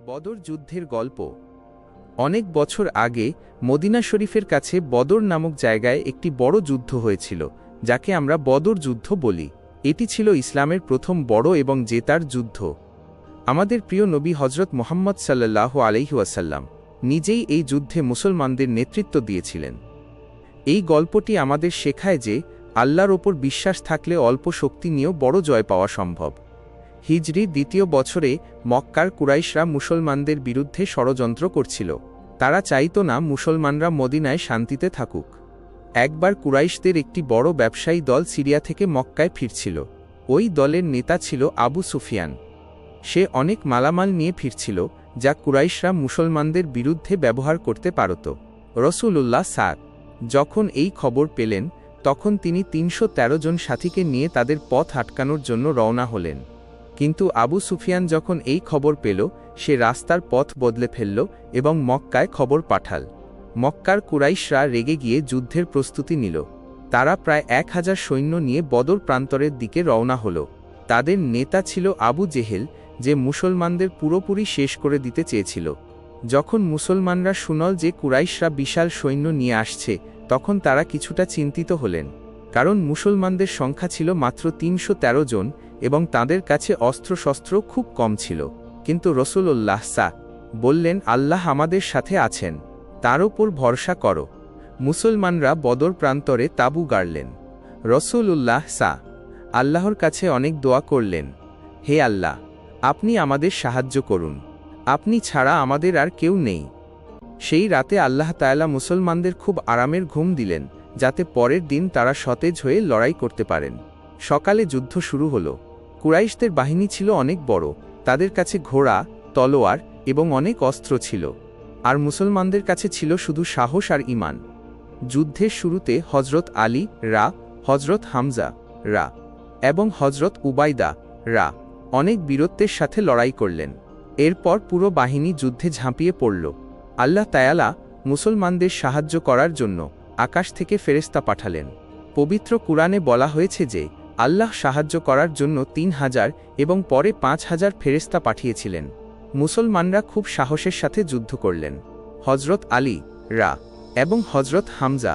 বদর যুদ্ধের গল্প। অনেক বছর আগে মদিনা শরীফের কাছে বদর নামক জায়গায় একটি বড় যুদ্ধ হয়েছিল, যাকে আমরা বদর যুদ্ধ বলি। এটি ছিল ইসলামের প্রথম বড় এবং জেতার যুদ্ধ। আমাদের প্রিয় নবী হজরত মুহাম্মদ সাল্লাল্লাহু আলাইহি ওয়াসাল্লাম নিজেই এই যুদ্ধে মুসলমানদের নেতৃত্ব দিয়েছিলেন। এই গল্পটি আমাদের শেখায় যে আল্লাহর ওপর বিশ্বাস থাকলে অল্প শক্তি নিয়েও বড় জয় পাওয়া সম্ভব। হিজরির দ্বিতীয় বছরে মক্কার কুরাইশরা মুসলমানদের বিরুদ্ধে ষড়যন্ত্র করছিল। তারা চাইত না মুসলমানরা মদিনায় শান্তিতে থাকুক। একবার কুরাইশদের একটি বড় ব্যবসায়ী দল সিরিয়া থেকে মক্কায় ফিরছিল। ওই দলের নেতা ছিল আবু সুফিয়ান। সে অনেক মালামাল নিয়ে ফিরছিল, যা কুরাইশরা মুসলমানদের বিরুদ্ধে ব্যবহার করতে পারত। রাসূলুল্লাহ যখন এই খবর পেলেন, তখন তিনি ৩১৩ জন সাথীকে নিয়ে তাদের পথ আটকানোর জন্য রওনা হলেন। কিন্তু আবু সুফিয়ান যখন এই খবর পেল, সে রাস্তার পথ বদলে ফেলল এবং মক্কায় খবর পাঠাল। মক্কার কুরাইশরা রেগে গিয়ে যুদ্ধের প্রস্তুতি নিল। তারা প্রায় ১০০০ সৈন্য নিয়ে বদর প্রান্তরের দিকে রওনা হল। তাদের নেতা ছিল আবু জেহেল, যে মুসলমানদের পুরোপুরি শেষ করে দিতে চেয়েছিল। যখন মুসলমানরা শুনল যে কুরাইশরা বিশাল সৈন্য নিয়ে আসছে, তখন তারা কিছুটা চিন্তিত হলেন, কারণ মুসলমানদের সংখ্যা ছিল মাত্র ৩১৩ জন এবং তাদের কাছে অস্ত্রশস্ত্র খুব কম ছিল। কিন্তু রাসূলুল্লাহ বললেন, আল্লাহ আমাদের সাথে আছেন, তার ওপর ভরসা করো। মুসলমানরা বদর প্রান্তরে তাঁবু গাড়লেন। রাসূলুল্লাহ আল্লাহর কাছে অনেক দোয়া করলেন, হে আল্লাহ, আপনি আমাদের সাহায্য করুন, আপনি ছাড়া আমাদের আর কেউ নেই। সেই রাতে আল্লাহ তাআলা মুসলমানদের খুব আরামের ঘুম দিলেন, যাতে পরের দিন তারা সতেজ হয়ে লড়াই করতে পারেন। সকালে যুদ্ধ শুরু হলো। কুরাইশদের বাহিনী ছিল অনেক বড়, তাদের কাছে ঘোড়া, তলোয়ার এবং অনেক অস্ত্র ছিল, আর মুসলমানদের কাছে ছিল শুধু সাহস আর ঈমান। যুদ্ধের শুরুতে হজরত আলী হজরত হামজা এবং হজরত উবাইদা অনেক বীরত্বের সাথে লড়াই করলেন। এরপর পুরো বাহিনী যুদ্ধে ঝাঁপিয়ে পড়ল। আল্লাহ তাআলা মুসলমানদের সাহায্য করার জন্য আকাশ থেকে ফেরেশতা পাঠালেন। পবিত্র কুরআনে বলা হয়েছে যে আল্লাহ সাহায্য করার জন্য ৩০০০ এবং পরে ৫০০০ ফেরেশতা পাঠিয়েছিলেন। মুসলমানরা খুব সাহসের সাথে যুদ্ধ করলেন। হজরত আলী এবং হজরত হামজা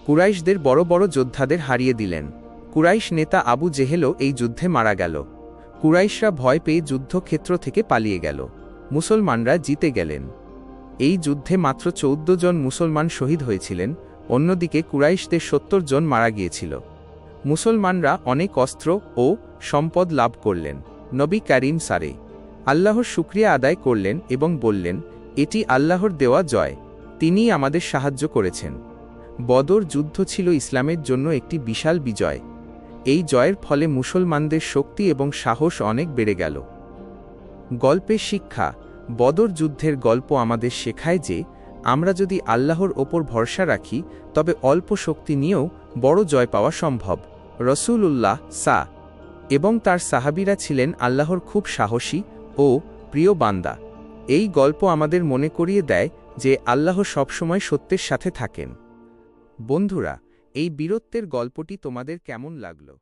কুরাইশদের বড় বড় যোদ্ধাদের হারিয়ে দিলেন। কুরাইশ নেতা আবু জেহেলও এই যুদ্ধে মারা গেল। কুরাইশরা ভয় পেয়ে যুদ্ধক্ষেত্র থেকে পালিয়ে গেল। মুসলমানরা জিতে গেলেন। এই যুদ্ধে মাত্র ১৪ জন মুসলমান শহীদ হয়েছিলেন, অন্যদিকে কুরাইশদের ৭০ জন মারা গিয়েছিল। মুসলমানরা অনেক অস্ত্র ও সম্পদ লাভ করলেন। নবী করিম আল্লাহর শুকরিয়া আদায় করলেন এবং বললেন, এটি আল্লাহর দেওয়া জয়, তিনিই আমাদের সাহায্য করেছেন। বদর যুদ্ধ ছিল ইসলামের জন্য একটি বিশাল বিজয়। এই জয়ের ফলে মুসলমানদের শক্তি এবং সাহস অনেক বেড়ে গেল। গল্পের শিক্ষা। বদর যুদ্ধের গল্প আমাদের শেখায় যে আমরা যদি আল্লাহর ওপর ভরসা রাখি, তবে অল্প শক্তি নিয়েও বড় জয় পাওয়া সম্ভব। রাসূলুল্লাহ এবং তার সাহাবীরা ছিলেন আল্লাহর খুব সাহসী ও প্রিয় বান্দা। এই গল্প আমাদের মনে করিয়ে দেয় যে আল্লাহ সবসময় সত্যের সাথে থাকেন। বন্ধুরা, এই বীরত্বের গল্পটি তোমাদের কেমন লাগলো?